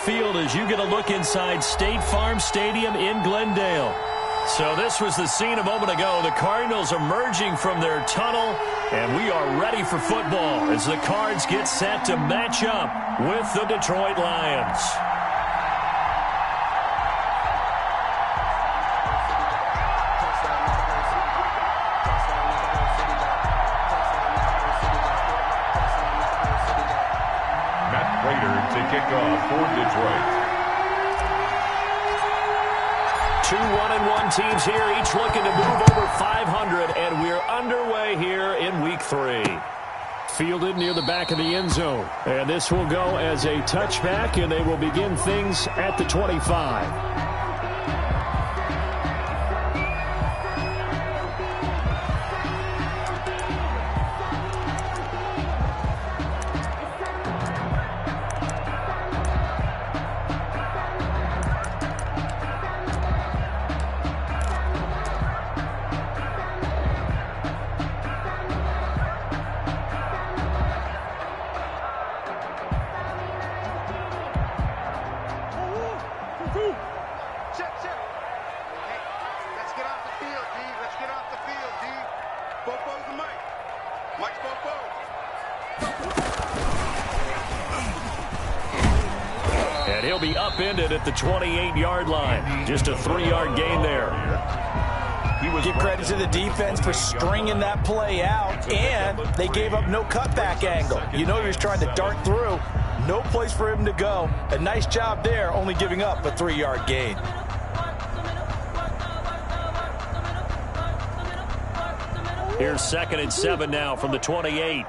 field as you get a look inside State Farm Stadium in Glendale. So this was the scene a moment ago. The Cardinals emerging from their tunnel, and we are ready for football as the Cards get set to match up with the Detroit Lions. To kick off for Detroit. 2 1-1 teams here, each looking to move over 500, and we're underway here in Week 3. Fielded near the back of the end zone, and this will go as a touchback, and they will begin things at the 25. And he'll be upended at the 28-yard line. Just a 3-yard gain there. Give credit to the defense for stringing that play out, and they gave up no cutback angle. You know he was trying to dart through. No place for him to go. A nice job there, only giving up a 3-yard gain. Here's 2nd and 7 now from the 28.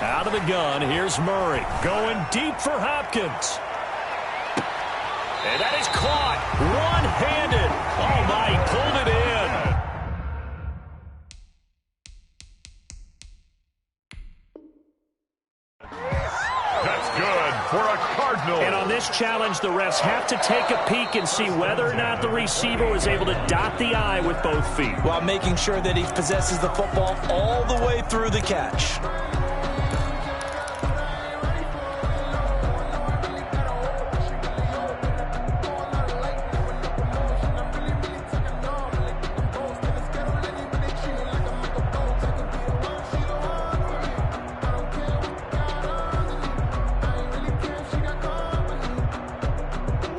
Out of the gun, here's Murray. Going deep for Hopkins. And that is caught. One-handed. Oh, my, he pulled it in. That's good for a Cardinal. And on this challenge, the refs have to take a peek and see whether or not the receiver was able to dot the I with both feet, while making sure that he possesses the football all the way through the catch.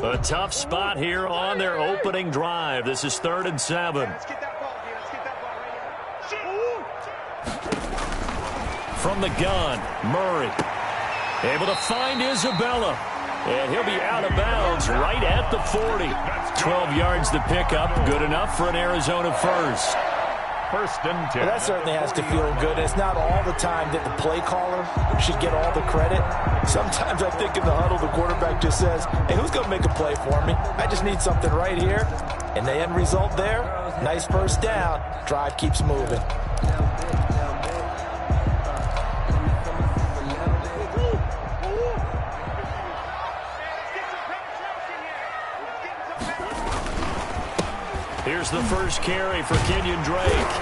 A tough spot here on their opening drive. This is 3rd and 7. From the gun, Murray. Able to find Isabella. And he'll be out of bounds right at the 40. 12 yards to pick up. Good enough for an Arizona first. 1st and 10. Well, that certainly has to feel good. It's not all the time that the play caller should get all the credit. Sometimes I think in the huddle, the quarterback just says, hey, who's going to make a play for me? I just need something right here. And the end result there, nice first down. Drive keeps moving. Here's the first carry for Kenyon Drake.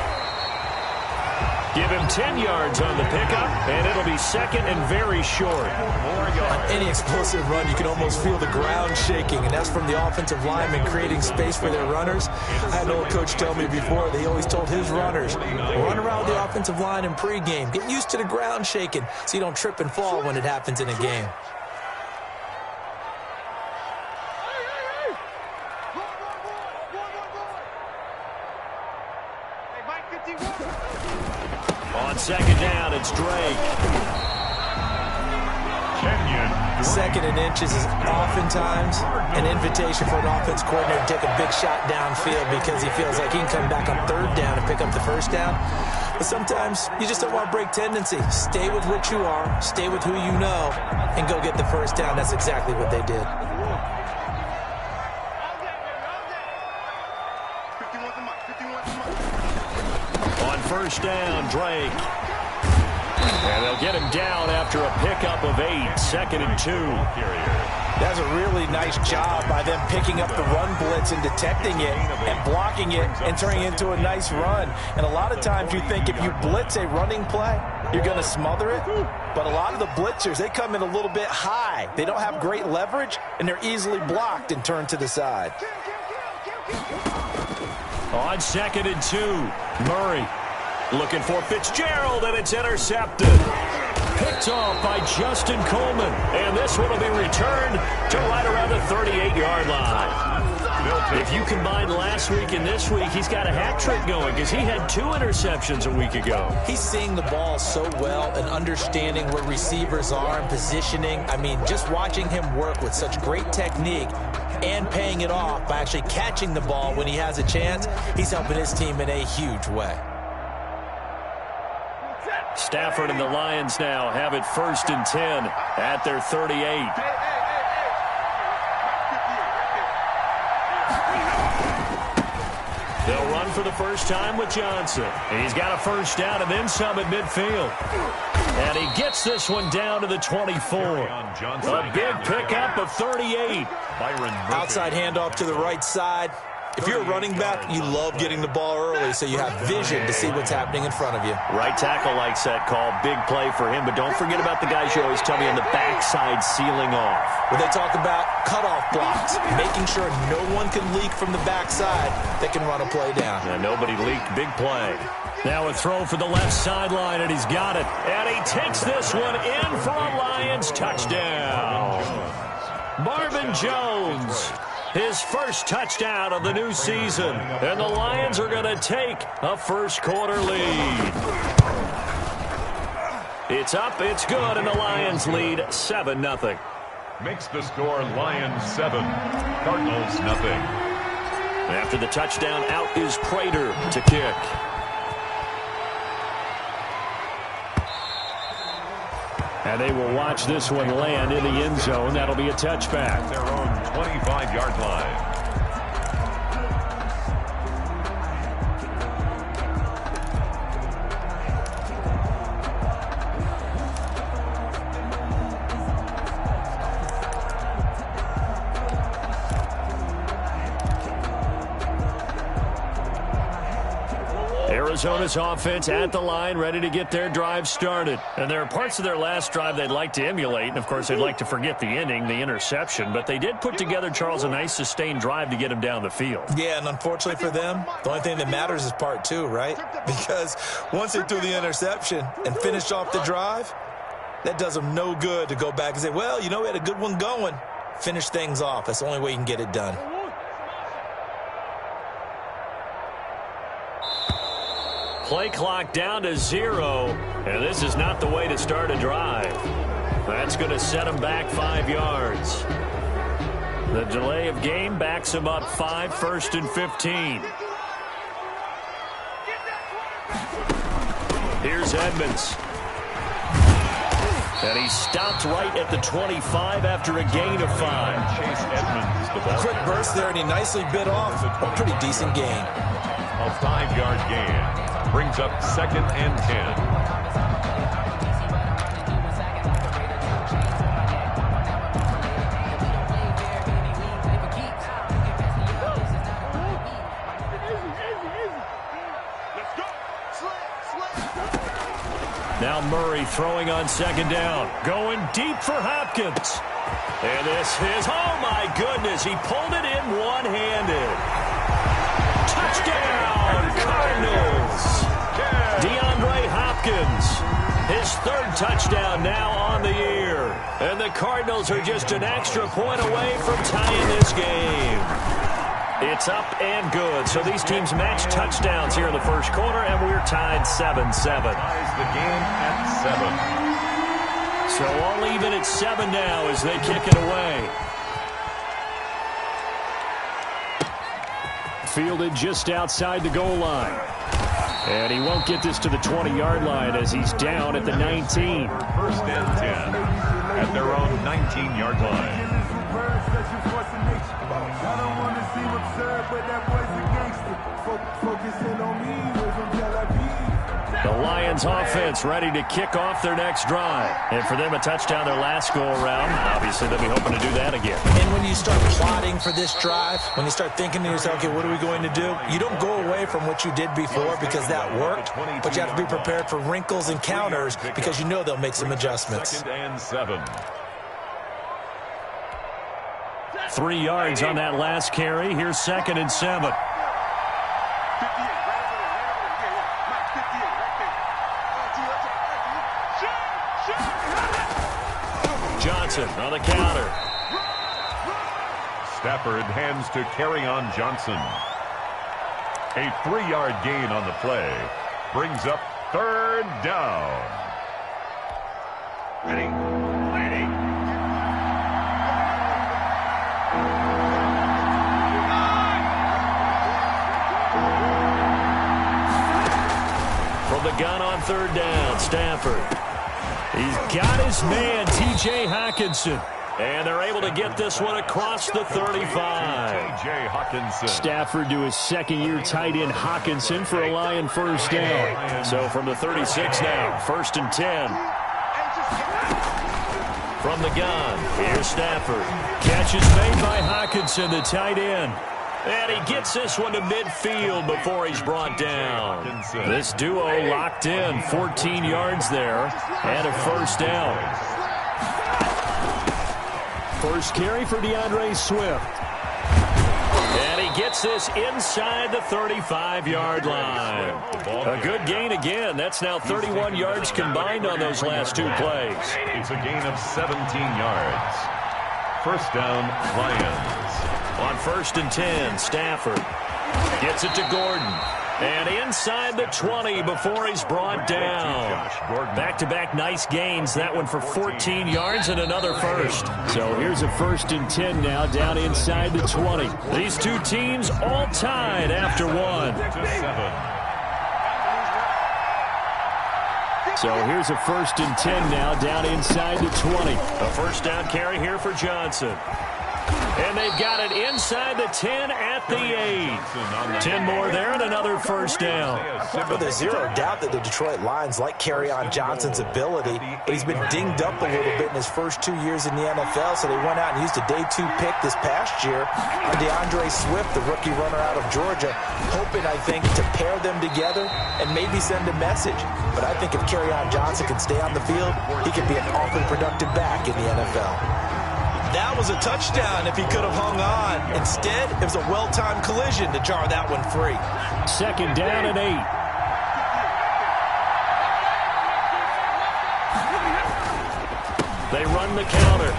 Give him 10 yards on the pickup, and it'll be 2nd and very short. On any explosive run, you can almost feel the ground shaking, and that's from the offensive linemen creating space for their runners. I had an old coach tell me before, they always told his runners, run around the offensive line in pregame. Get used to the ground shaking so you don't trip and fall when it happens in a game. On 2nd down, it's Drake. Kenyon. 2nd and inches is oftentimes an invitation for an offense coordinator to take a big shot downfield because he feels like he can come back on 3rd down and pick up the 1st down. But sometimes you just don't want to break tendency. Stay with what you are, stay with who you know, and go get the 1st down. That's exactly what they did. On 1st down, Drake. And they'll get him down after a pickup of 8, 2nd and 2. That's a really nice job by them picking up the run blitz and detecting it and blocking it and turning it into a nice run. And a lot of times you think if you blitz a running play, you're going to smother it. But a lot of the blitzers, they come in a little bit high. They don't have great leverage, and they're easily blocked and turned to the side. On 2nd and 2, Murray looking for Fitzgerald, and it's intercepted. Picked off by Justin Coleman, and this one will be returned to right around the 38-yard line. If you combine last week and this week, he's got a hat trick going because he had 2 interceptions a week ago. He's seeing the ball so well and understanding where receivers are and positioning. I mean, just watching him work with such great technique and paying it off by actually catching the ball when he has a chance, he's helping his team in a huge way. Stafford and the Lions now have it 1st and 10 at their 38. They'll run for the first time with Johnson. He's got a first down and then some at midfield. And he gets this one down to the 24. A big pickup of 38. Outside handoff to the right side. If you're a running back, you love getting the ball early so you have vision to see what's happening in front of you. Right tackle likes that call. Big play for him. But don't forget about the guys you always tell me on the backside sealing off. When they talk about cutoff blocks, making sure no one can leak from the backside that can run a play down. Yeah, nobody leaked. Big play. Now a throw for the left sideline, and he's got it. And he takes this one in for a Lions touchdown. Marvin Jones. His first touchdown of the new season. And the Lions are going to take a first-quarter lead. It's up, it's good, and the Lions lead 7-0. Makes the score Lions 7, Cardinals nothing. After the touchdown, out is Prater to kick. And they will watch this one land in the end zone. That'll be a touchback. Their own 25-yard line. Arizona's offense at the line, ready to get their drive started. And there are parts of their last drive they'd like to emulate. And, of course, they'd like to forget the ending, the interception. But they did put together, Charles, a nice sustained drive to get him down the field. Yeah, and unfortunately for them, the only thing that matters is part 2, right? Because once they threw the interception and finished off the drive, that does them no good to go back and say, well, you know, we had a good one going. Finish things off. That's the only way you can get it done. Play clock down to 0, and this is not the way to start a drive. That's going to set him back 5 yards. The delay of game backs him up 5, 1st and 15. Here's Edmonds. And he stopped right at the 25 after a gain of 5. Chase Edmonds, the ball. Quick burst there, and he nicely bit off a pretty decent gain. A 5-yard gain. Brings up 2nd and 10. Now Murray throwing on 2nd down. Going deep for Hopkins. And this is, oh my goodness, he pulled it in one-handed. Touchdown, Cardinals. DeAndre Hopkins, his 3rd touchdown now on the year. And the Cardinals are just an extra point away from tying this game. It's up and good. So these teams match touchdowns here in the first quarter, and we're tied 7-7. Ties the game at 7. So all even at 7 now as they kick it away. Fielded just outside the goal line. And he won't get this to the 20-yard line as he's down at the 19. 1st and 10 at their own 19-yard line. I don't want to seem absurd, but that boy's a gangster. Focusing on me, was from Tel Aviv. The Lions offense ready to kick off their next drive. And for them, a touchdown their last go-around. Obviously, they'll be hoping to do that again. And when you start plotting for this drive, when you start thinking to yourself, okay, what are we going to do? You don't go away from what you did before because that worked, but you have to be prepared for wrinkles and counters because you know they'll make some adjustments. 2nd and 7. 3 yards on that last carry. Here's 2nd and 7. Johnson on the counter. Stafford hands to Kerryon Johnson. A 3-yard gain on the play. Brings up 3rd down. Ready. From the gun on 3rd down, Stafford. He's got his man, T.J. Hockenson. And they're able to get this one across the 35. T.J. Hockenson. Stafford to his second-year tight end, Hockenson, for a Lion first down. So from the 36 now, 1st and 10. From the gun, here's Stafford. Catch is made by Hockenson, the tight end. And he gets this one to midfield before he's brought down. This duo locked in, 14 yards there, and a first down. First carry for DeAndre Swift. And he gets this inside the 35-yard line. A good gain again. That's now 31 yards combined on those last 2 plays. It's a gain of 17 yards. First down, Lions. On 1st and 10, Stafford gets it to Gordon. And inside the 20 before he's brought down. Back-to-back nice gains. That one for 14 yards and another first. So here's a 1st and 10 now down inside the 20. These two teams all tied after 1. So here's a 1st and 10 now down inside the 20. A first down carry here for Johnson. And they've got it inside the 10 at the 8. 10 more there and another first down. Well, there's zero doubt that the Detroit Lions like Kerryon Johnson's ability, but he's been dinged up a little bit in his first 2 years in the NFL, so they went out and used a day 2 pick this past year on DeAndre Swift, the rookie runner out of Georgia, hoping, I think, to pair them together and maybe send a message. But I think if Kerryon Johnson can stay on the field, he could be an awfully productive back in the NFL. That was a touchdown if he could have hung on. Instead, it was a well-timed collision to jar that one free. 2nd down and 8. They run the counter.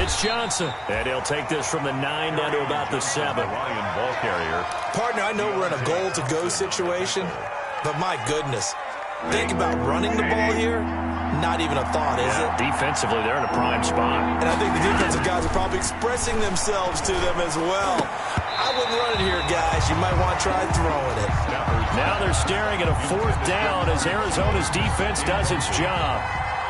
It's Johnson. And he'll take this from the 9 down to about the 7. Lion ball carrier. Partner, I know we're in a goal-to-go situation, but my goodness. Think about running the ball here. Not even a thought, is it? Defensively, they're in a prime spot. And I think the defensive guys are probably expressing themselves to them as well. I wouldn't run it here, guys. You might want to try throwing it. Now they're staring at a 4th down as Arizona's defense does its job.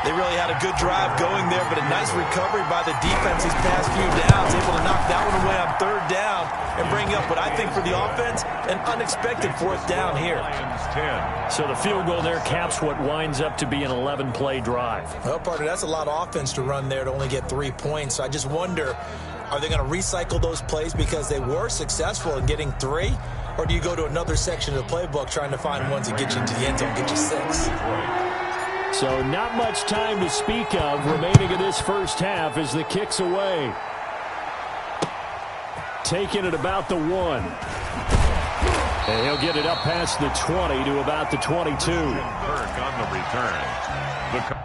They really had a good drive going there, but a nice recovery by the defense these past few downs, able to knock that one away on 3rd down and bring up what I think for the offense, an unexpected 4th down here. So the field goal there caps what winds up to be an 11-play drive. Well, partner, that's a lot of offense to run there to only get 3 points. So I just wonder, are they going to recycle those plays because they were successful in getting 3? Or do you go to another section of the playbook trying to find ones that get you into the end zone, get you 6? So not much time to speak of remaining in this first half as the kick's away. Taking it about the 1. And he'll get it up past the 20 to about the 22. Kirk on the return.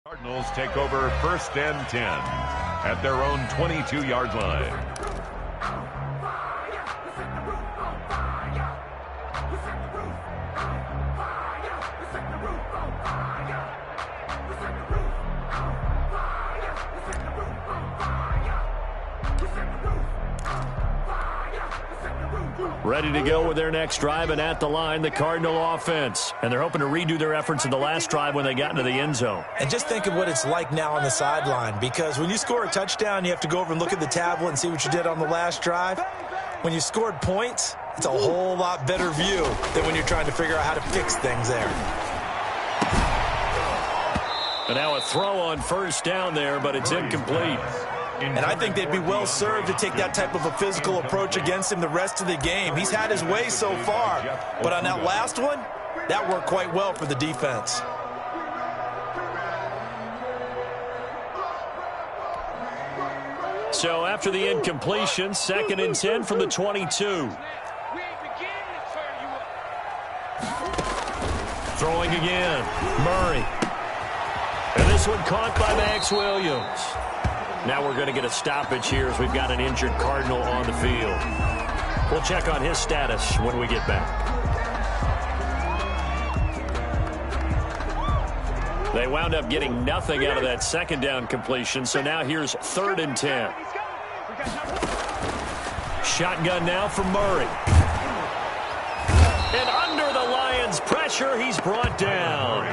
Cardinals take over 1st and 10 at their own 22-yard line. Ready to go with their next drive, and at the line, the Cardinal offense. And they're hoping to redo their efforts in the last drive when they got into the end zone. And just think of what it's like now on the sideline, because when you score a touchdown, you have to go over and look at the tablet and see what you did on the last drive. When you scored points, it's a whole lot better view than when you're trying to figure out how to fix things there. And now a throw on first down there, but it's incomplete. And I think they'd be well served to take that type of a physical approach against him the rest of the game. He's had his way so far, but on that last one, that worked quite well for the defense. So after the incompletion, 2nd and 10 from the 22. Throwing again, Murray. And this one caught by Max Williams. Now we're going to get a stoppage here as we've got an injured Cardinal on the field. We'll check on his status when we get back. They wound up getting nothing out of that second down completion, so now here's 3rd and 10. Shotgun now for Murray. And under the Lions' pressure, he's brought down.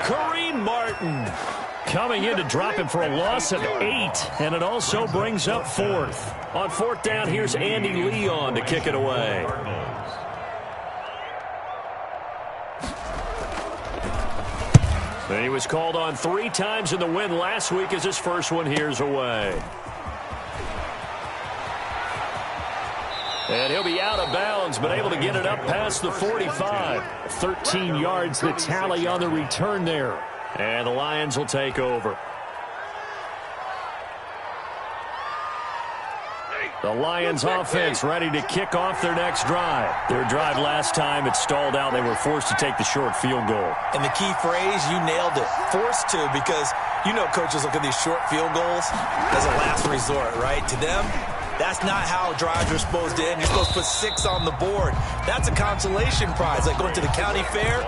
Kareem Martin coming in to drop him for a loss of 8, and it also brings up 4th. On 4th down, here's Andy Leon to kick it away. And he was called on 3 times in the win last week as his first one here's away. And he'll be out of bounds, but able to get it up past the 45. 13 yards the tally on the return there. And the Lions will take over. The Lions offense ready to kick off their next drive. Their drive last time, it stalled out. They were forced to take the short field goal. And the key phrase, you nailed it. Forced to, because you know coaches look at these short field goals as a last resort, right? To them, that's not how drives are supposed to end. You're supposed to put 6 on the board. That's a consolation prize, like going to the county fair.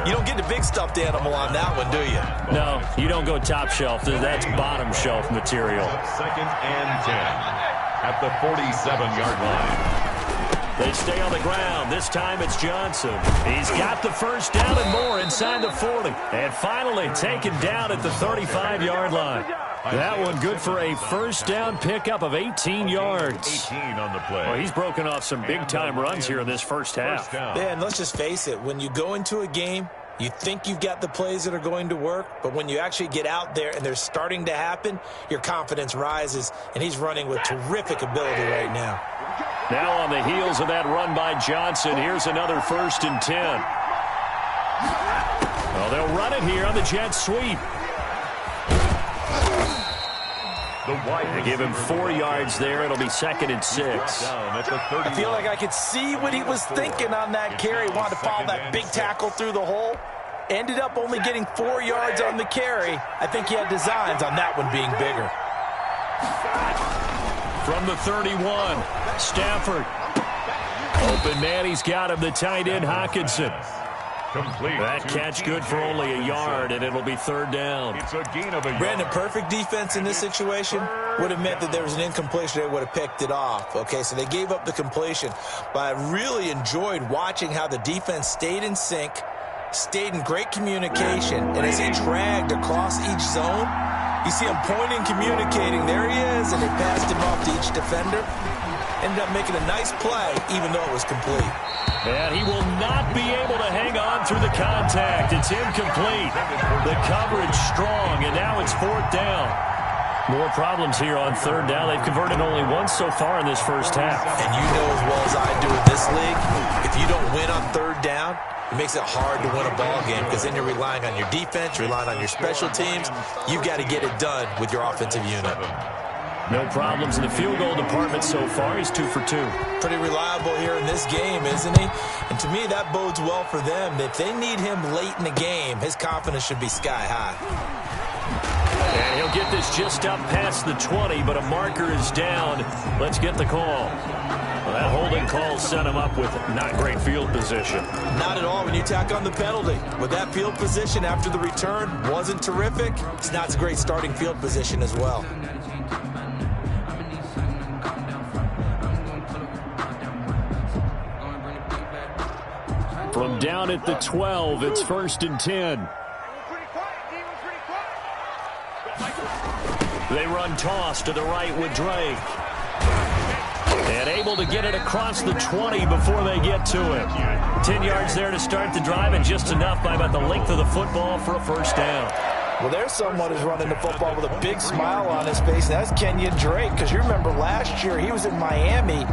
You don't get the big stuffed animal on that one, do you? No, you don't go top shelf. That's bottom shelf material. 2nd and 10 at the 47-yard line. They stay on the ground. This time it's Johnson. He's got the first down and more inside the 40. And finally taken down at the 35-yard line. That one good for a first down pickup of 18 yards. 18 on the play. Well, he's broken off some big-time runs here in this first half. Yeah, and let's just face it. When you go into a game, you think you've got the plays that are going to work, but when you actually get out there and they're starting to happen, your confidence rises, and he's running with terrific ability right now. Now on the heels of that run by Johnson, here's another 1st and 10. Well, they'll run it here on the jet sweep. They give him 4 yards there. It'll be 2nd and 6. I feel like I could see what he was thinking on that carry. Wanted to follow that big tackle through the hole. Ended up only getting 4 yards on the carry. I think he had designs on that one being bigger. From the 31, Stafford. Open man, he's got him, the tight end, Hockenson. Complete. That catch good for only a yard, and it'll be 3rd down. It's a gain of a yard. Brandon, perfect defense in this situation would have meant that there was an incompletion. They would have picked it off. Okay, so they gave up the completion. But I really enjoyed watching how the defense stayed in sync, stayed in great communication, and as he dragged across each zone, you see him pointing, communicating. There he is, and they passed him off to each defender. Ended up making a nice play, even though it was complete. And he will not be able to hang on through the contact. It's incomplete. The coverage strong, and now it's 4th down. More problems here on 3rd down. They've converted only once so far in this first half. And you know as well as I do in this league, if you don't win on 3rd down, it makes it hard to win a ball game because then you're relying on your defense, you're relying on your special teams. You've got to get it done with your offensive unit. No problems in the field goal department so far. He's 2 for 2. Pretty reliable here in this game, isn't he? And to me, that bodes well for them. If they need him late in the game, his confidence should be sky high. And he'll get this just up past the 20, but a marker is down. Let's get the call. Well, that holding call set him up with not great field position. Not at all when you tack on the penalty. With that field position after the return wasn't terrific, it's not a great starting field position as well. From down at the 12, it's 1st and 10. They run toss to the right with Drake. And able to get it across the 20 before they get to it. 10 yards there to start the drive, and just enough by about the length of the football for a first down. Well, there's someone who's running the football with a big smile on his face, and that's Kenyon Drake, because you remember last year he was in Miami,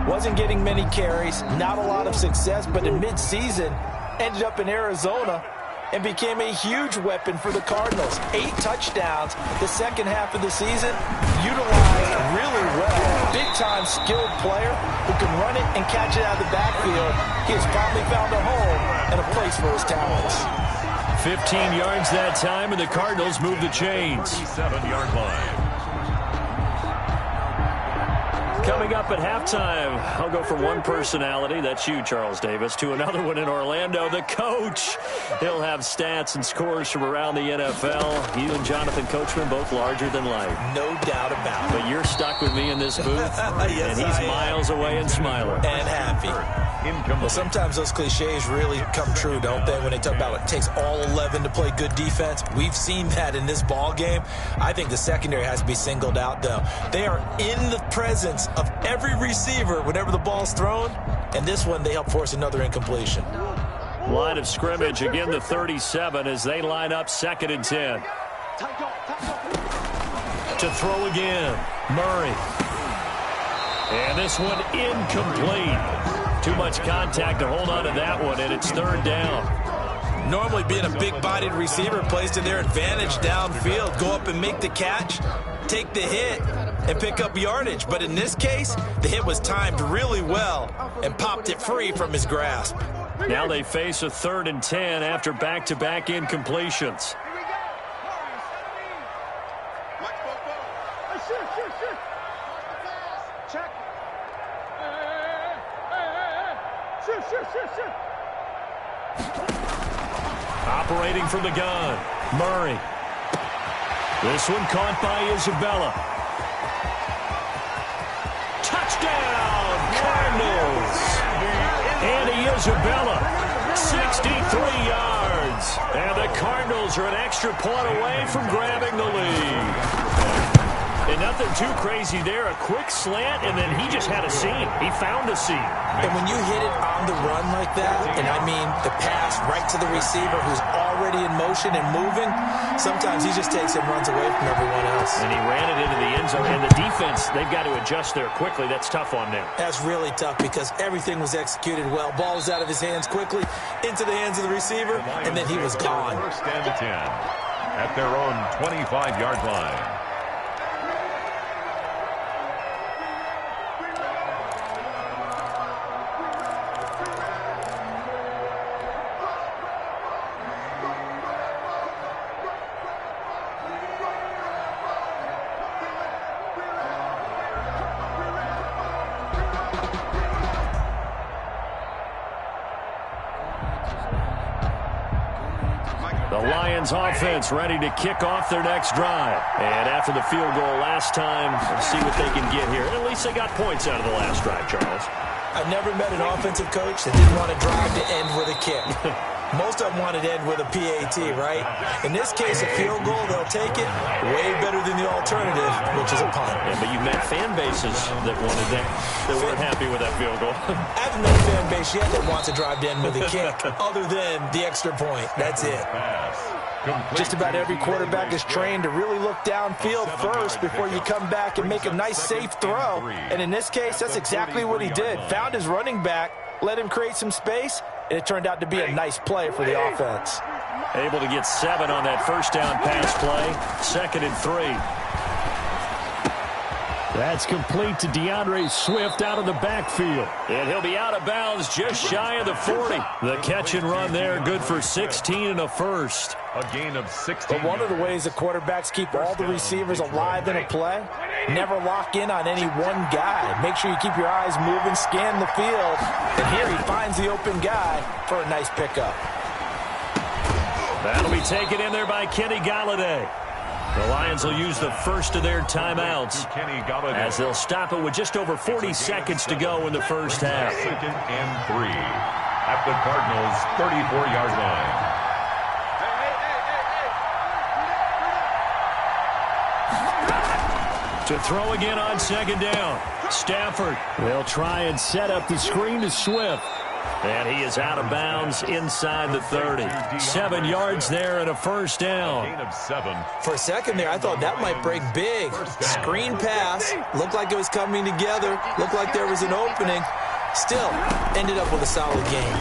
wasn't getting many carries, not a lot of success, but in midseason ended up in Arizona and became a huge weapon for the Cardinals. 8 touchdowns the second half of the season, utilized really well. Big-time skilled player who can run it and catch it out of the backfield. He has finally found a home and a place for his talents. 15 yards that time, and the Cardinals move the chains. 37-yard line. Coming up at halftime, I'll go from one personality, that's you, Charles Davis, to another one in Orlando, the coach. He'll have stats and scores from around the NFL. You and Jonathan Coachman, both larger than life. No doubt about it. But you're stuck with me in this booth, yes, and he's miles away and smiling. And happy. Well, sometimes those cliches really come true, don't they, when they talk about it takes all 11 to play good defense. We've seen that in this ball game. I think the secondary has to be singled out, though. They are in the presence of every receiver whenever the ball's thrown, and this one they help force another incompletion. Line of scrimmage, again the 37 as they line up 2nd and 10. To throw again, Murray. And this one incomplete. Too much contact to hold on to that one, and it's 3rd down. Normally being a big-bodied receiver plays to their advantage downfield. Go up and make the catch, take the hit, and pick up yardage. But in this case, the hit was timed really well and popped it free from his grasp. Now they face a 3rd and 10 after back-to-back incompletions. Operating from the gun, Murray. This one caught by Isabella. Touchdown, Cardinals! Andy Isabella, 63 yards. And the Cardinals are an extra point away from grabbing the lead. And nothing too crazy there. A quick slant, and then he just had a seam. He found a seam. And when you hit it on the run like that, and I mean the pass right to the receiver who's already in motion and moving, sometimes he just takes and runs away from everyone else. And he ran it into the end zone. And the defense, they've got to adjust there quickly. That's tough on them. That's really tough because everything was executed well. Ball was out of his hands quickly, into the hands of the receiver, and then he was gone. 1st and 10 at their own 25-yard line. Offense ready to kick off their next drive. And after the field goal last time, let's see what they can get here. At least they got points out of the last drive, Charles. I've never met an offensive coach that didn't want to drive to end with a kick. Most of them wanted to end with a PAT, right? In this case, a field goal, they'll take it. Way better than the alternative, which is a punt. Yeah, but you've met fan bases that wanted that weren't happy with that field goal. I haven't met a fan base yet that wants to drive to end with a kick, other than the extra point. That's it. Just about every quarterback is trained to really look downfield first before you come back and make a nice, safe throw. And in this case, that's exactly what he did. Found his running back, let him create some space, and it turned out to be a nice play for the offense. Able to get 7 on that first down pass play. 2nd and 3. That's complete to DeAndre Swift out of the backfield. And he'll be out of bounds just shy of the 40. The catch and run there, good for 16 and a first. A gain of 16. But one of the ways the quarterbacks keep all the receivers alive in a play, never lock in on any one guy. Make sure you keep your eyes moving, scan the field. And here he finds the open guy for a nice pickup. That'll be taken in there by Kenny Galladay. The Lions will use the first of their timeouts as they'll stop it with just over 40 seconds to go in the first half. 2nd and 3. at the Cardinals' 34-yard line. To throw again on second down. Stafford will try and set up the screen to Swift. And he is out of bounds inside the 30. 7 yards there and a first down. Gain of 7. For a second there, I thought that might break big. Screen pass. Looked like it was coming together. Looked like there was an opening. Still, ended up with a solid game.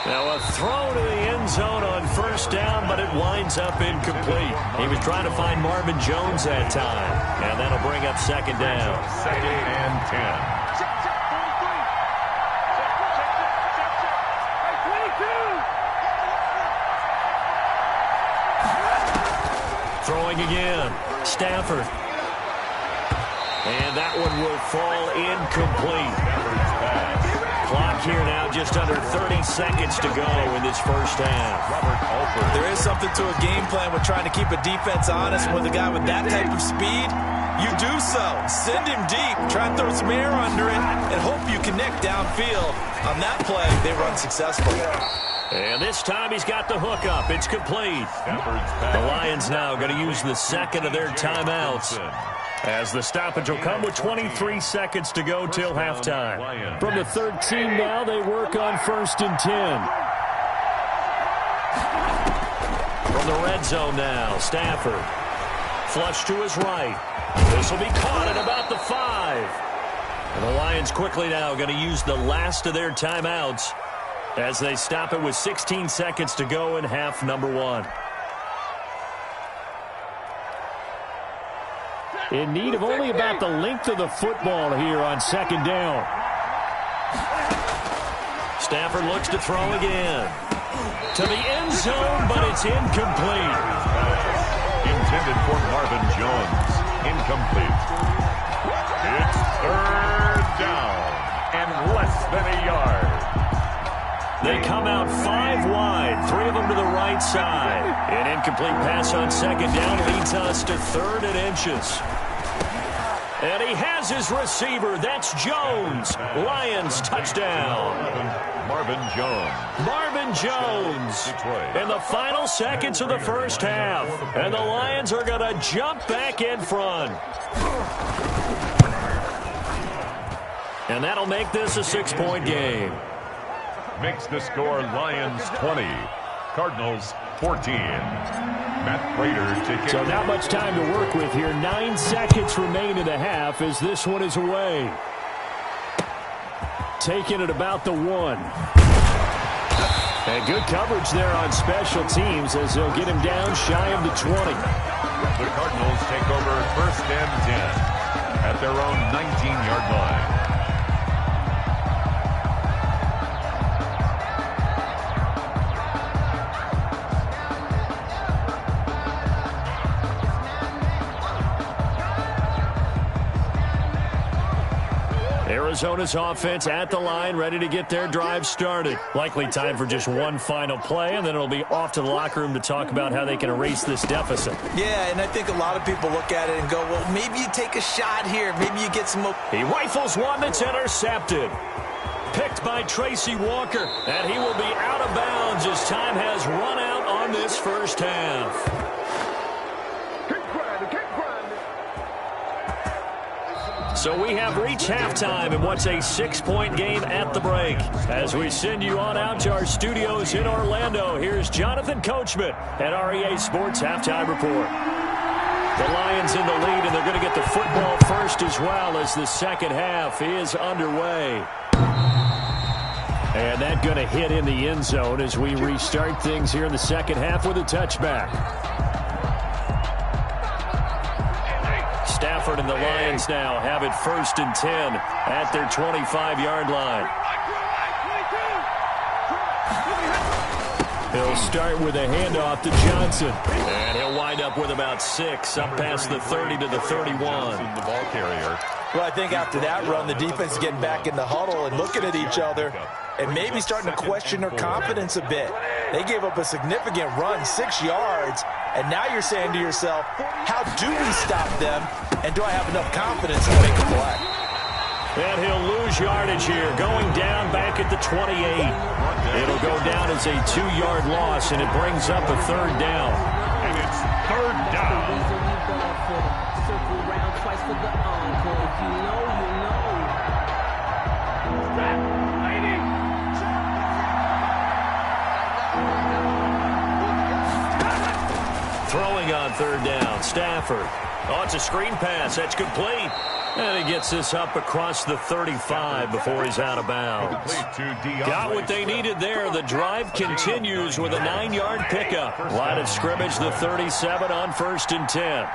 Now a throw to the end zone on first down, but it winds up incomplete. He was trying to find Marvin Jones that time, and that'll bring up second down. Second and 10. Throwing again, Stafford. And that one will fall incomplete. Clock here now, just under 30 seconds to go in this first half. There is something to a game plan with trying to keep a defense honest with a guy with that type of speed. You do so. Send him deep. Try and throw some air under it and hope you connect downfield. On that play, they run successfully. And this time he's got the hook up. It's complete. The Lions now going to use the second of their timeouts, as the stoppage will come with 23 seconds to go till halftime. From the 13 now, they work on 1st and 10. From the red zone now, Stafford. Flush to his right. This will be caught at about the 5. And the Lions quickly now going to use the last of their timeouts as they stop it with 16 seconds to go in half number 1. In need of only about the length of the football here on second down. Stafford looks to throw again. To the end zone, but it's incomplete. Intended for Marvin Jones. Incomplete. It's 3rd down and less than a yard. They come out 5 wide, 3 of them to the right side. An incomplete pass on second down leads us to 3rd and inches. And he has his receiver. That's Jones. Lions touchdown. Marvin Jones. Marvin Jones. In the final seconds of the first half. And the Lions are going to jump back in front. And that'll make this a 6-point game. Makes the score Lions 20, Cardinals 14. Matt Prater taking. So not much time to work with here. 9 seconds remain in the half as this one is away. Taking it about the 1. And good coverage there on special teams as they'll get him down shy of the 20. The Cardinals take over 1st and 10 at their own 19-yard line. Arizona's offense at the line, ready to get their drive started. Likely time for just one final play, and then it'll be off to the locker room to talk about how they can erase this deficit. Yeah, and I think a lot of people look at it and go, well, maybe you take a shot here. Maybe you get some... He rifles one that's intercepted. Picked by Tracy Walker, and he will be out of bounds as time has run out on this first half. So we have reached halftime in what's a 6-point game at the break. As we send you on out to our studios in Orlando, here's Jonathan Coachman at REA Sports Halftime Report. The Lions in the lead, and they're going to get the football first as well as the second half is underway. And that going to hit in the end zone as we restart things here in the second half with a touchback. Stafford and the Lions now have it 1st and 10 at their 25-yard line. He'll start with a handoff to Johnson. And he'll wind up with about 6 up past the 30 to the 31. The ball carrier. Well, I think after that run, the defense is getting back in the huddle and looking at each other and maybe starting to question their confidence a bit. They gave up a significant run, 6 yards, and now you're saying to yourself, how do we stop them, and do I have enough confidence to make a play? And he'll lose yardage here, going down back at the 28. It'll go down as a 2-yard loss, and it brings up a 3rd down. And it's 3rd down. Circle round twice for the encore. If you know, you know. Throwing on 3rd down, Stafford. Oh, it's a screen pass. That's complete. And he gets this up across the 35 before he's out of bounds. Got what they needed there. The drive continues with a 9-yard pickup. Line of scrimmage, the 37 on 1st and 10.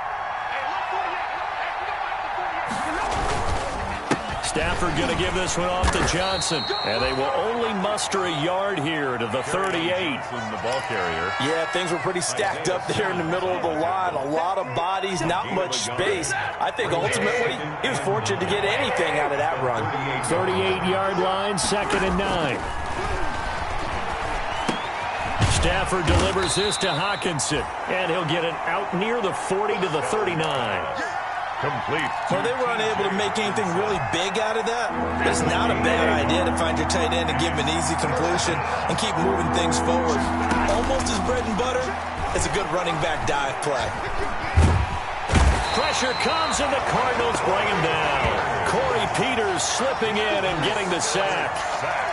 Stafford going to give this one off to Johnson. And they will only muster a yard here to the 38. The ball carrier. Yeah, things were pretty stacked up there in the middle of the line. A lot of bodies, not much space. I think ultimately he was fortunate to get anything out of that run. 38-yard line, 2nd and 9. Stafford delivers this to Hawkinson. And he'll get it out near the 40 to the 39. Complete. Well, they were unable to make anything really big out of that. It's not a bad idea to find your tight end and give him an easy completion and keep moving things forward. Almost as bread and butter as a good running back dive play. Pressure comes, and the Cardinals bring him down. Corey Peters slipping in and getting the sack.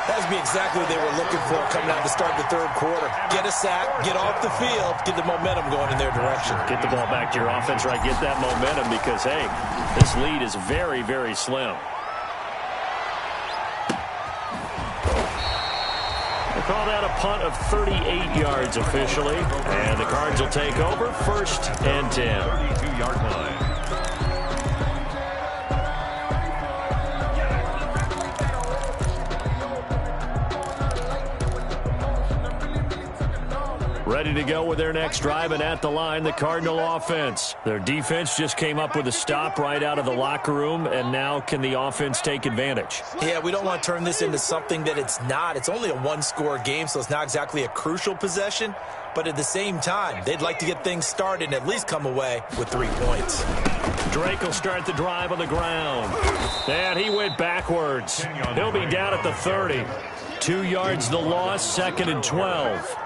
That would be exactly what they were looking for coming out to start the 3rd quarter. Get a sack, get off the field, get the momentum going in their direction. Get the ball back to your offense, right? Get that momentum because, hey, this lead is very, very slim. They call that a punt of 38 yards officially. And the Cards will take over 1st and 10. 32-yard line. Ready to go with their next drive, and at the line, the Cardinal offense. Their defense just came up with a stop right out of the locker room, and now can the offense take advantage? Yeah, we don't want to turn this into something that it's not. It's only a 1-score game, so it's not exactly a crucial possession. But at the same time, they'd like to get things started and at least come away with 3 points. Drake will start the drive on the ground. And he went backwards. He'll be down at the 30. 2 yards the loss, 2nd and 12.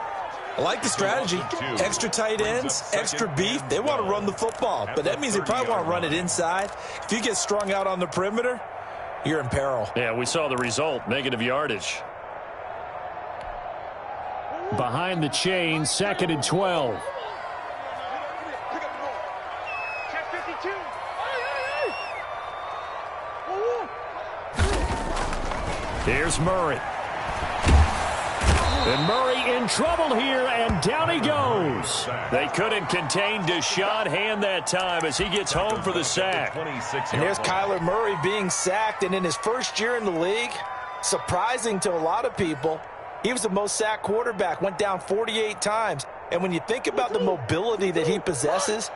I like the strategy. Extra tight ends, extra beef. They want to run the football, but that means they probably want to run it inside. If you get strung out on the perimeter, you're in peril. Yeah, we saw the result, negative yardage. Behind the chain, 2nd and 12. Here's Murray. And Murray in trouble here, and down he goes. They couldn't contain Deshaun Hand that time as he gets home for the sack. And there's Kyler Murray being sacked, and in his first year in the league, surprising to a lot of people, he was the most sacked quarterback, went down 48 times. And when you think about the mobility that he possesses,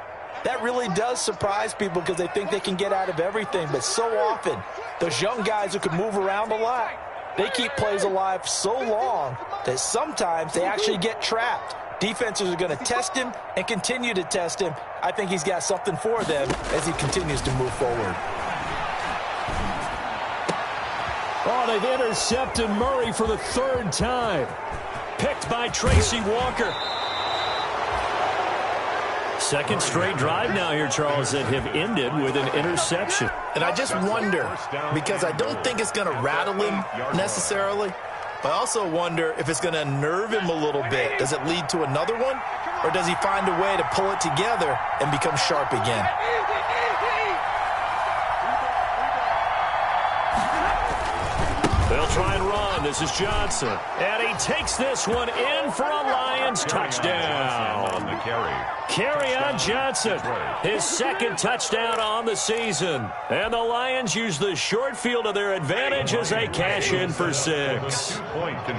that really does surprise people because they think they can get out of everything. But so often, those young guys who can move around a lot, they keep plays alive so long that sometimes they actually get trapped. Defenses are going to test him and continue to test him. I think he's got something for them as he continues to move forward. Oh, they've intercepted Murray for the 3rd time. Picked by Tracy Walker. 2nd straight drive now here, Charles, that have ended with an interception. And I just wonder, because I don't think it's going to rattle him necessarily, but I also wonder if it's going to nerve him a little bit. Does it lead to another one? Or does he find a way to pull it together and become sharp again? They'll try and run. This is Johnson. And he takes this one in for a Lions touchdown. On the carry. Carry on Johnson. His 2nd touchdown on the season. And the Lions use the short field to their advantage as they cash in for 6.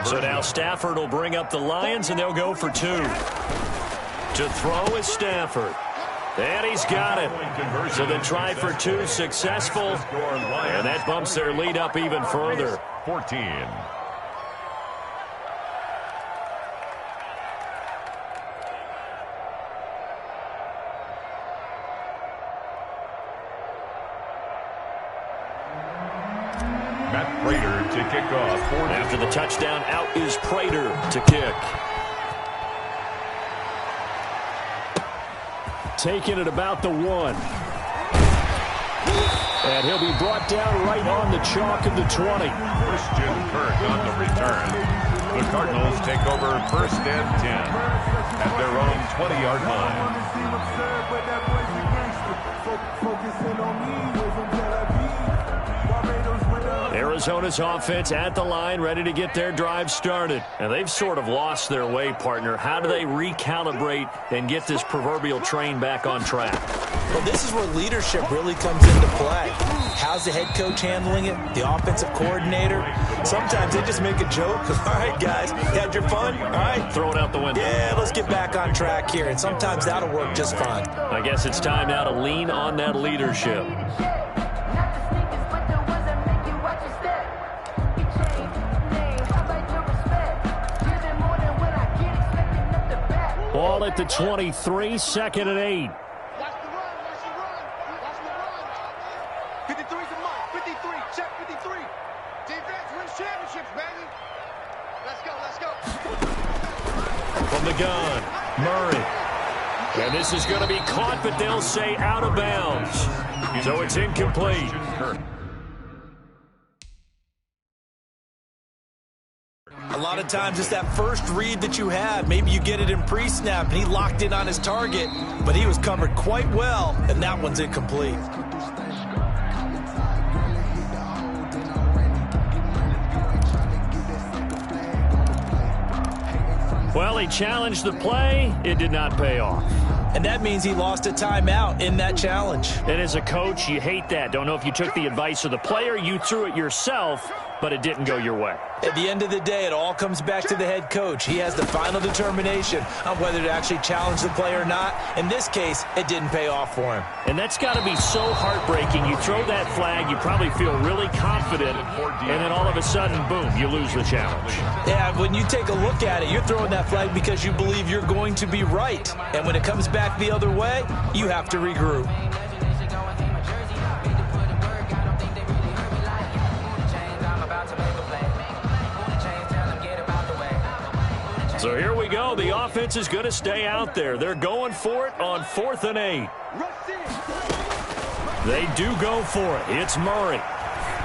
So now Stafford will bring up the Lions, and they'll go for 2. To throw is Stafford. And he's got it. So the try for 2 successful. And that bumps their lead up even further. 14. Prater to kick off. After the touchdown, out is Prater to kick. Taking it about the 1. And he'll be brought down right on the chalk of the 20. Christian Kirk on the return. The Cardinals take over 1st and 10 at their own 20-yard line. Arizona's offense at the line, ready to get their drive started. And they've sort of lost their way, partner. How do they recalibrate and get this proverbial train back on track? Well, this is where leadership really comes into play. How's the head coach handling it? The offensive coordinator? Sometimes they just make a joke. All right, guys, you had your fun? All right. Throw it out the window. Yeah, let's get back on track here. And sometimes that'll work just fine. I guess it's time now to lean on that leadership. Ball at the 23, 2nd and 8. Watch the run. 53's a mark. 53. Check 53. Defense wins championships, baby. Let's go. From the gun, Murray. And this is going to be caught, but they'll say out of bounds. So it's incomplete. A lot of times it's that first read that you have. Maybe you get it in pre-snap, and he locked in on his target, but he was covered quite well, and that one's incomplete. Well, he challenged the play. It did not pay off. And that means he lost a timeout in that challenge. And as a coach, you hate that. Don't know if you took the advice of the player, you threw it yourself, but it didn't go your way. At the end of the day, it all comes back to the head coach. He has the final determination on whether to actually challenge the play or not. In this case, it didn't pay off for him. And that's got to be so heartbreaking. You throw that flag, you probably feel really confident, and then all of a sudden, boom, you lose the challenge. Yeah, when you take a look at it, you're throwing that flag because you believe you're going to be right. And when it comes back the other way, you have to regroup. So here we go. The offense is going to stay out there. They're going for it on 4th and 8. They do go for it. It's Murray.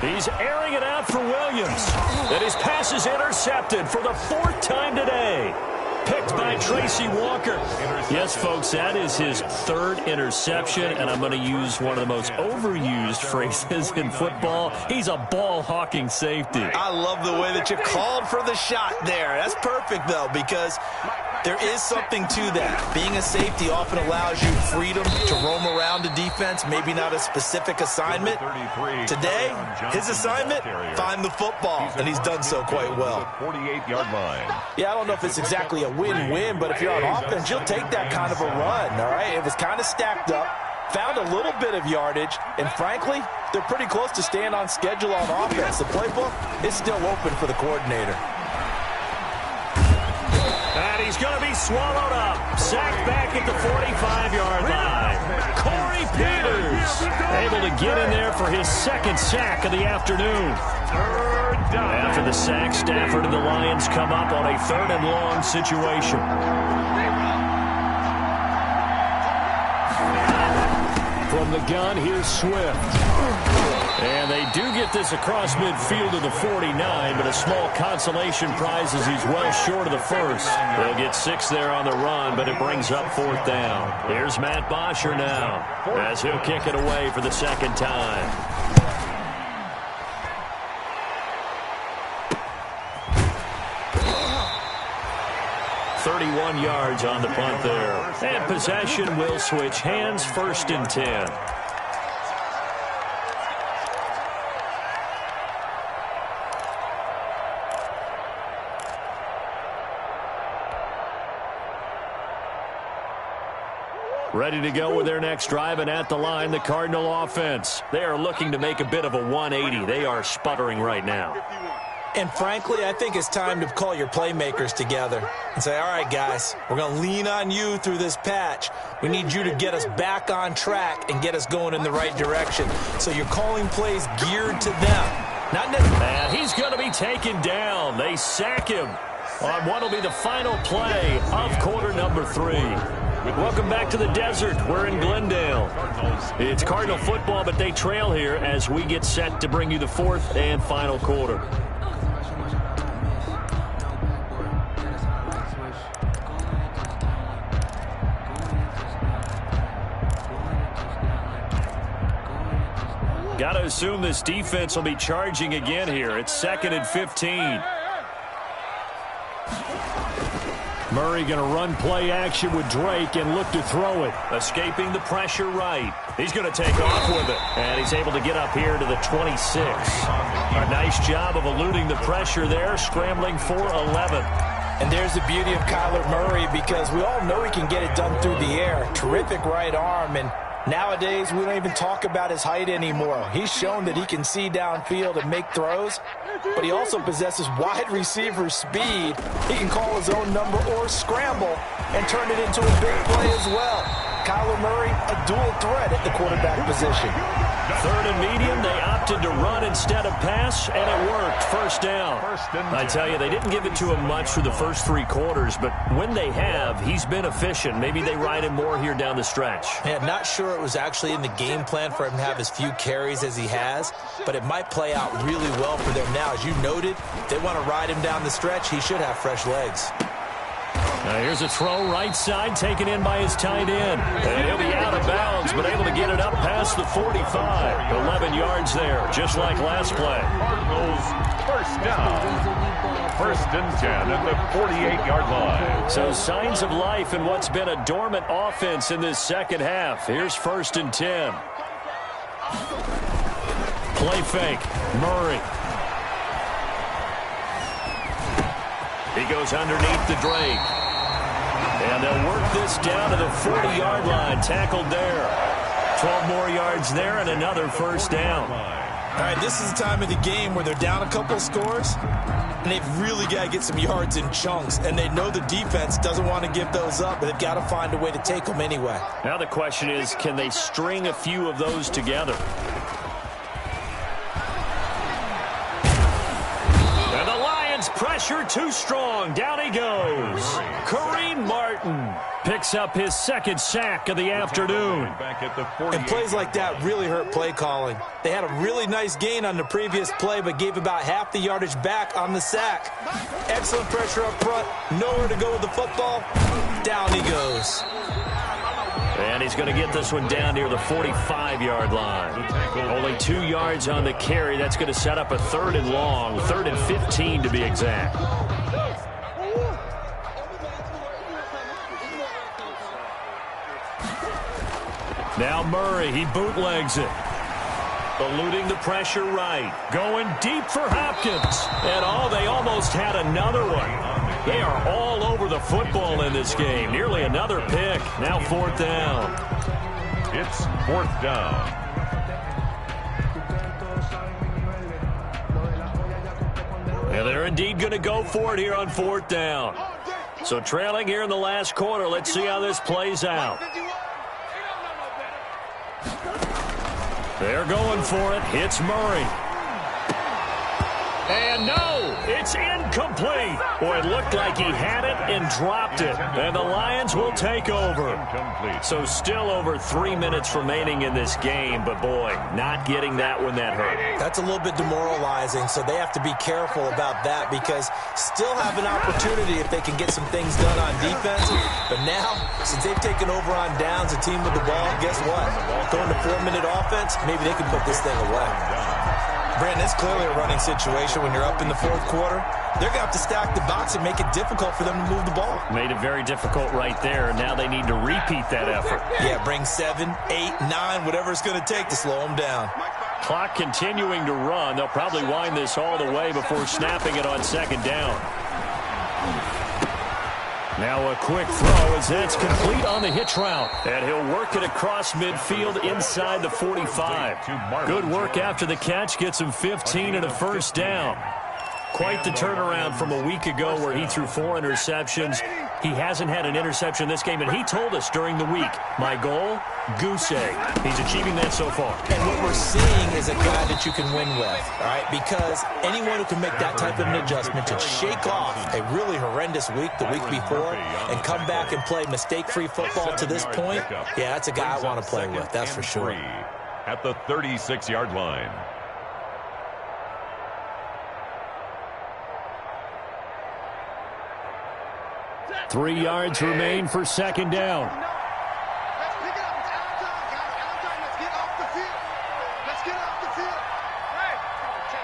He's airing it out for Williams. And his pass is intercepted for the 4th time today. Picked by Tracy Walker. Yes, folks, that is his 3rd interception, and I'm going to use one of the most overused phrases in football. He's a ball-hawking safety. I love the way that you called for the shot there. That's perfect, though, because there is something to that. Being a safety often allows you freedom to roam around the defense, maybe not a specific assignment. Today, his assignment, find the football, and he's done so quite well. 48-yard line. Yeah, I don't know if it's exactly a win-win, but if you're on offense, you'll take that kind of a run, all right? It was kind of stacked up, found a little bit of yardage, and frankly, they're pretty close to staying on schedule on offense. The playbook is still open for the coordinator. And he's going to be swallowed up. Sacked back at the 45-yard line. Corey Peters able to get in there for his 2nd sack of the afternoon. After the sack, Stafford and the Lions come up on a 3rd and long situation. From the gun, here's Swift. And they do get this across midfield to the 49, but a small consolation prize as he's well short of the 1st. They'll get 6 there on the run, but it brings up 4th down. Here's Matt Bosher now, as he'll kick it away for the 2nd time. 31 yards on the punt there. And possession will switch hands, 1st and 10. Ready to go with their next drive, and at the line, the Cardinal offense. They are looking to make a bit of a 180. They are sputtering right now. And frankly, I think it's time to call your playmakers together and say, all right, guys, we're going to lean on you through this patch. We need you to get us back on track and get us going in the right direction. So you're calling plays geared to them. Not necessarily. And he's going to be taken down. They sack him on what will be the final play of quarter number 3. Welcome back to the desert. We're in Glendale. It's Cardinal football, but they trail here as we get set to bring you the 4th and final quarter. Got to assume this defense will be charging again here. It's 2nd and 15. Murray going to run play action with Drake and look to throw it. Escaping the pressure right. He's going to take off with it. And he's able to get up here to the 26. A nice job of eluding the pressure there, scrambling for 11. And there's the beauty of Kyler Murray, because we all know he can get it done through the air. Terrific right arm, and nowadays we don't even talk about his height anymore. He's shown that he can see downfield and make throws, but he also possesses wide receiver speed. He can call his own number or scramble and turn it into a big play as well. Kyler Murray, a dual threat at the quarterback position. 3rd and medium, they opted to run instead of pass, and it worked. First down. I tell you, they didn't give it to him much for the first 3 quarters, but when they have, he's been efficient. Maybe they ride him more here down the stretch. Yeah, not sure it was actually in the game plan for him to have as few carries as he has, but it might play out really well for them now. As you noted, if they want to ride him down the stretch, he should have fresh legs. Now here's a throw right side taken in by his tight end. And he'll be out of bounds, but able to get it up past the 45. 11 yards there, just like last play. Cardinals first down. 1st and 10 at the 48-yard line. So signs of life in what's been a dormant offense in this second half. Here's 1st and 10. Play fake. Murray. He goes underneath the Drake. And they'll work this down to the 40-yard line. Tackled there. 12 more yards there and another first down. All right, this is the time of the game where they're down a couple scores, and they've really got to get some yards in chunks. And they know the defense doesn't want to give those up, but they've got to find a way to take them anyway. Now the question is, can they string a few of those together? And the Lions pressure too strong. Down he goes. Kareem Martin picks up his 2nd sack of the afternoon. And plays like that really hurt play calling. They had a really nice gain on the previous play, but gave about half the yardage back on the sack. Excellent pressure up front. Nowhere to go with the football. Down he goes. And he's going to get this one down near the 45-yard line. Only 2 yards on the carry. That's going to set up a 3rd and long. 3rd and 15 to be exact. Now Murray, he bootlegs it. Eluding the pressure right. Going deep for Hopkins. And they almost had another one. They are all over the football in this game. Nearly another pick. Now 4th down. It's 4th down. And they're indeed going to go for it here on 4th down. So trailing here in the last quarter. Let's see how this plays out. They're going for it. It's Murray. And no, it's incomplete. Boy, it looked like he had it and dropped it. And the Lions will take over. So still over 3 minutes remaining in this game. But, boy, not getting that one that hurt. That's a little bit demoralizing, so they have to be careful about that, because still have an opportunity if they can get some things done on defense. But now, since they've taken over on downs, a team with the ball, guess what? Going to 4-minute offense, maybe they can put this thing away. Brandon, it's clearly a running situation when you're up in the 4th quarter. They're going to have to stack the box and make it difficult for them to move the ball. Made it very difficult right there. Now they need to repeat that effort. Yeah, bring 7, 8, 9, whatever it's going to take to slow them down. Clock continuing to run. They'll probably wind this all the way before snapping it on 2nd down. Now a quick throw as that's complete on the hitch route. And he'll work it across midfield inside the 45. Good work after the catch. Gets him 15 and a first down. Quite the turnaround from a week ago where he threw 4 interceptions. He hasn't had an interception this game, and he told us during the week, my goal, goose egg. He's achieving that so far. And what we're seeing is a guy that you can win with, all right? Because anyone who can make that type of an adjustment to shake off a really horrendous week the week before and come back and play mistake-free football to this point, yeah, that's a guy I want to play with, that's for sure. At the 36-yard line. Three yards remain for second down. Let's pick it up. It's out of time, guys. Out of time. Let's get off the field. Let's get off the field. Hey, check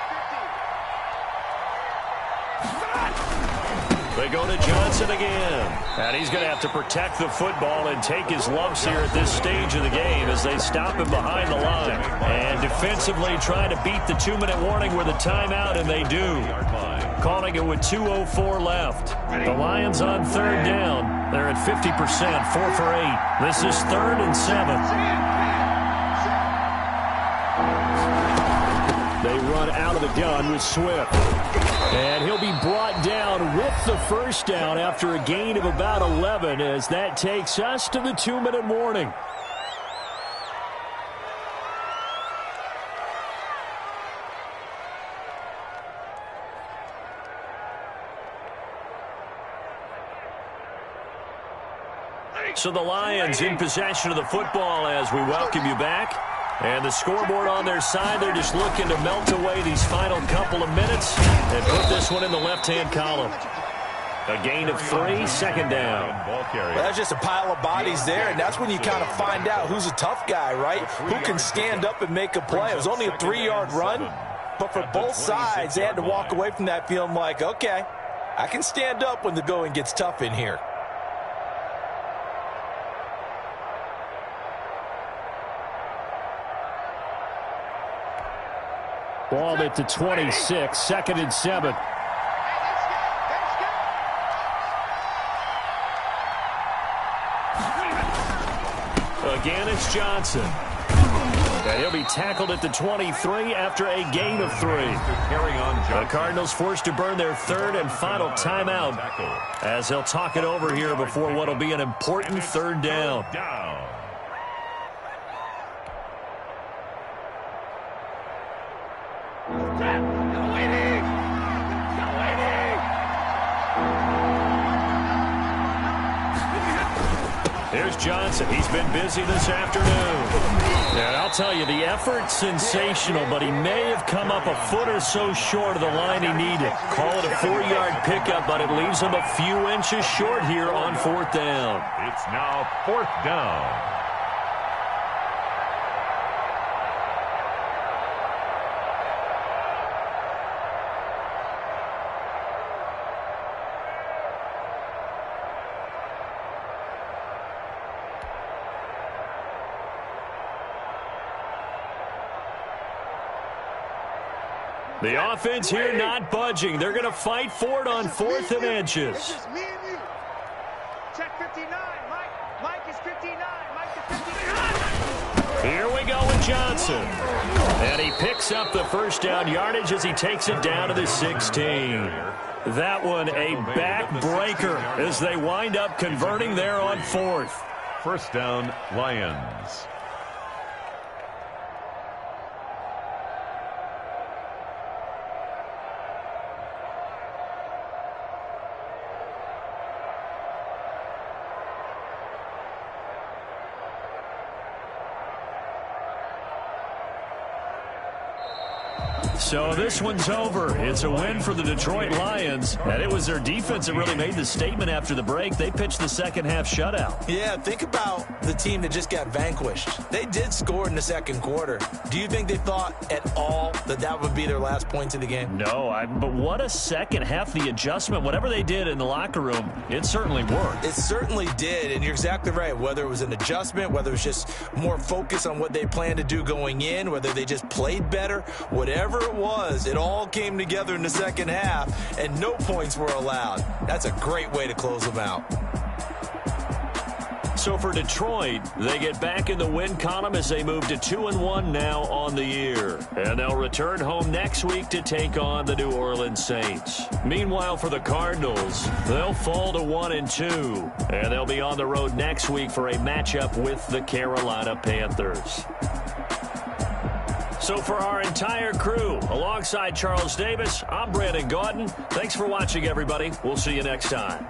15. They go to Johnson again. And he's going to have to protect the football and take his lumps here at this stage of the game as they stop him behind the line. And defensively trying to beat the 2-minute warning with a timeout, and they do. Calling it with 2:04 left. The Lions on third down. They're at 50%, 4 for 8. This is 3rd and 7. They run out of the gun with Swift. And he'll be brought down with the first down after a gain of about 11 as that takes us to the 2-minute warning. So the Lions in possession of the football as we welcome you back. And the scoreboard on their side, they're just looking to melt away these final couple of minutes and put this one in the left-hand column. A gain of 3, second down. Well, that's just a pile of bodies there, and that's when you kind of find out who's a tough guy, right? Who can stand up and make a play. It was only a 3-yard run, but for both sides, they had to walk away from that feeling like, okay, I can stand up when the going gets tough in here. Ball at the 26, 2nd and 7. Again, it's Johnson. And he'll be tackled at the 23 after a gain of 3. The Cardinals forced to burn their 3rd and final timeout as they'll talk it over here before what will be an important 3rd down. Here's Johnson. He's been busy this afternoon. And I'll tell you, the effort's sensational, but he may have come up a foot or so short of the line he needed. Call it a 4-yard pickup, but it leaves him a few inches short here on 4th down. It's now 4th down. The offense here not budging. They're going to fight for it on 4th and inches. It's just me and you. Check 59, Mike. Mike is 59. Mike is 59. Here we go with Johnson. And he picks up the first down yardage as he takes it down to the 16. That one a backbreaker as they wind up converting there on 4th. First down, Lions. So this one's over. It's a win for the Detroit Lions, and it was their defense that really made the statement after the break. They pitched the second half shutout. Yeah, think about the team that just got vanquished. They did score in the second quarter. Do you think they thought at all that that would be their last points of the game? No, but what a second half. The adjustment, whatever they did in the locker room, it certainly worked. It certainly did, and you're exactly right. Whether it was an adjustment, whether it was just more focus on what they planned to do going in, whether they just played better, whatever it was, it all came together in the second half, and no points were allowed. That's a great way to close them out. So for Detroit, they get back in the win column as they move to 2-1 now on the year. And they'll return home next week to take on the New Orleans Saints. Meanwhile, for the Cardinals, they'll fall to 1-2. And they'll be on the road next week for a matchup with the Carolina Panthers. So for our entire crew, alongside Charles Davis, I'm Brandon Gaudin. Thanks for watching, everybody. We'll see you next time.